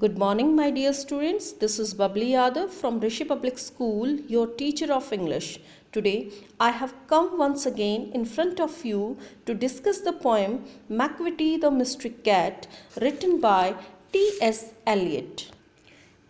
Good morning, my dear students. This is Babli Yadav from Rishi Public School, your teacher of English. Today, I have come once again in front of you to discuss the poem Macavity The Mystery Cat, written by T.S. Eliot.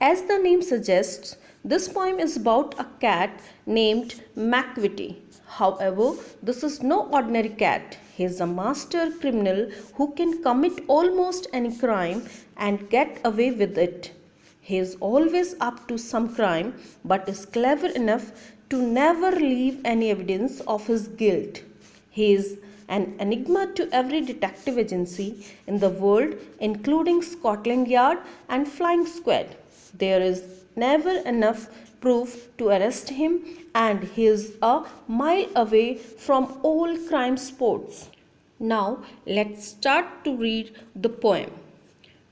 As the name suggests, this poem is about a cat named Macavity. However, this is no ordinary cat. He is a master criminal who can commit almost any crime and get away with it. He is always up to some crime but is clever enough to never leave any evidence of his guilt. He is an enigma to every detective agency in the world, including Scotland Yard and Flying Squad. There is never enough proof to arrest him, and he is a mile away from all crime spots. Now let's start to read the poem.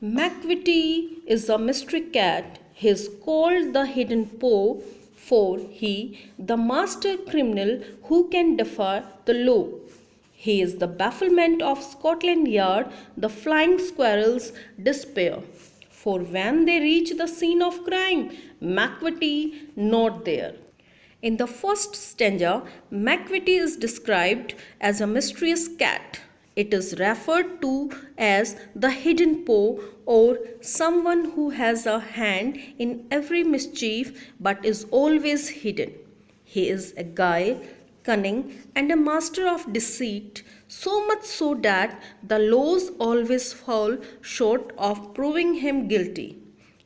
Macavity is a mystery cat. He is called the hidden paw, for he, the master criminal who can defy the law. He is the bafflement of Scotland Yard, the flying squirrel's despair. For when they reach the scene of crime, Macavity not there. In the first stanza, Macavity is described as a mysterious cat. It is referred to as the hidden paw, or someone who has a hand in every mischief but is always hidden. He is a guile, cunning, and a master of deceit, so much so that the laws always fall short of proving him guilty.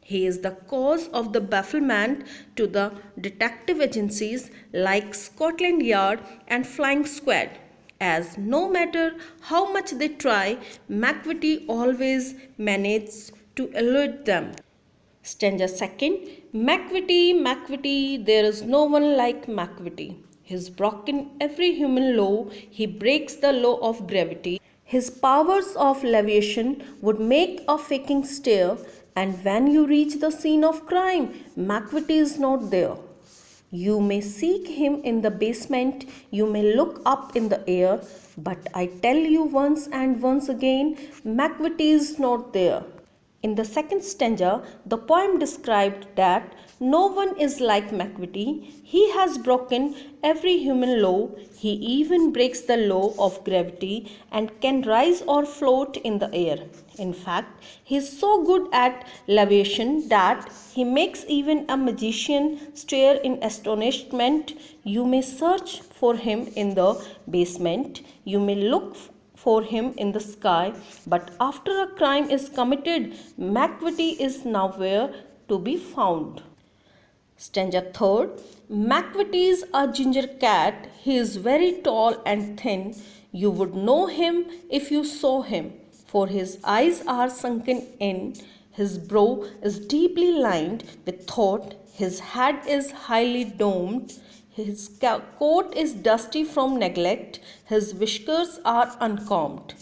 He is the cause of the bafflement to the detective agencies like Scotland Yard and Flying Squad, as no matter how much they try, Macavity always manages to elude them. Stanza second. Macavity, Macavity, there is no one like Macavity. He's broken every human law. He breaks the law of gravity. His powers of levitation would make a faking stare, and when you reach the scene of crime, Macavity is not there. You may seek him in the basement, you may look up in the air, but I tell you once and once again, Macavity is not there. In the second stanza, the poem described that no one is like Macavity. He has broken every human law. He even breaks the law of gravity and can rise or float in the air. In fact, he is so good at levitation that he makes even a magician stare in astonishment. You may search for him in the basement. You may look for him in the sky, but after a crime is committed, Macavity is nowhere to be found. Stanza third. Macavity is a ginger cat. He is very tall and thin. You would know him if you saw him, for his eyes are sunken in. His brow is deeply lined with thought. His head is highly domed. His coat is dusty from neglect. His whiskers are uncombed.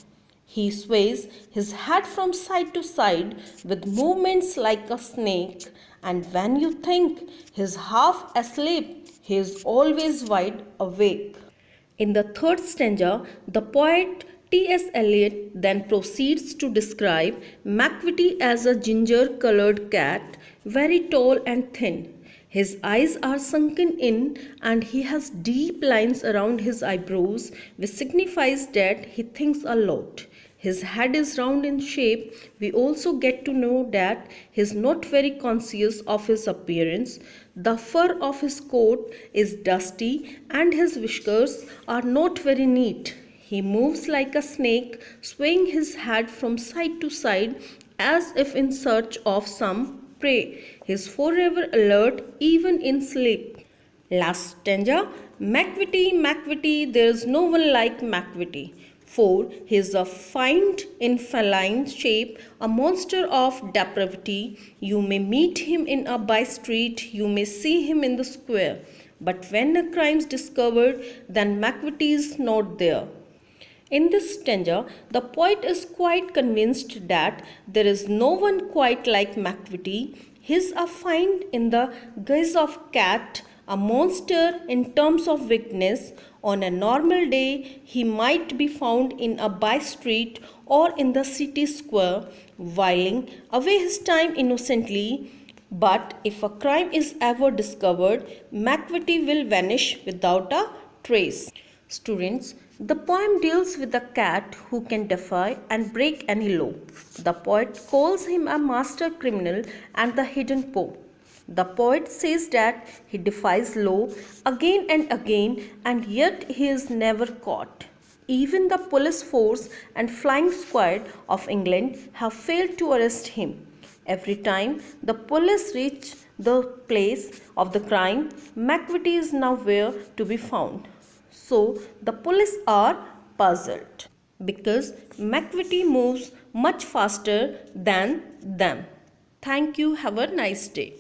He sways his head from side to side with movements like a snake, and when you think he is half asleep, he is always wide awake. In the third stanza, the poet T.S. Eliot then proceeds to describe Macavity as a ginger-colored cat, very tall and thin. His eyes are sunken in, and he has deep lines around his eyebrows, which signifies that he thinks a lot. His head is round in shape. We also get to know that he is not very conscious of his appearance. The fur of his coat is dusty, and his whiskers are not very neat. He moves like a snake, swaying his head from side to side as if in search of some prey. He is forever alert, even in sleep. Last stanza. Macavity, Macavity, there is no one like Macavity, for he is a fiend in feline shape, a monster of depravity. You may meet him in a by street, you may see him in the square, but when a crime is discovered, then Macavity is not there. In this stanza, the poet is quite convinced that there is no one quite like Macavity. He is a fiend in the guise of cat, A monster in terms of weakness, on a normal day he might be found in a by street or in the city square, whiling away his time innocently. But if a crime is ever discovered, Macavity will vanish without a trace. Students, the poem deals with a cat who can defy and break any law. The poet calls him a master criminal and the hidden foe. The poet says that he defies law again and again, and yet he is never caught. Even the police force and flying squad of England have failed to arrest him. Every time the police reach the place of the crime, Macavity is nowhere to be found. So the police are puzzled because Macavity moves much faster than them. Thank you. Have a nice day.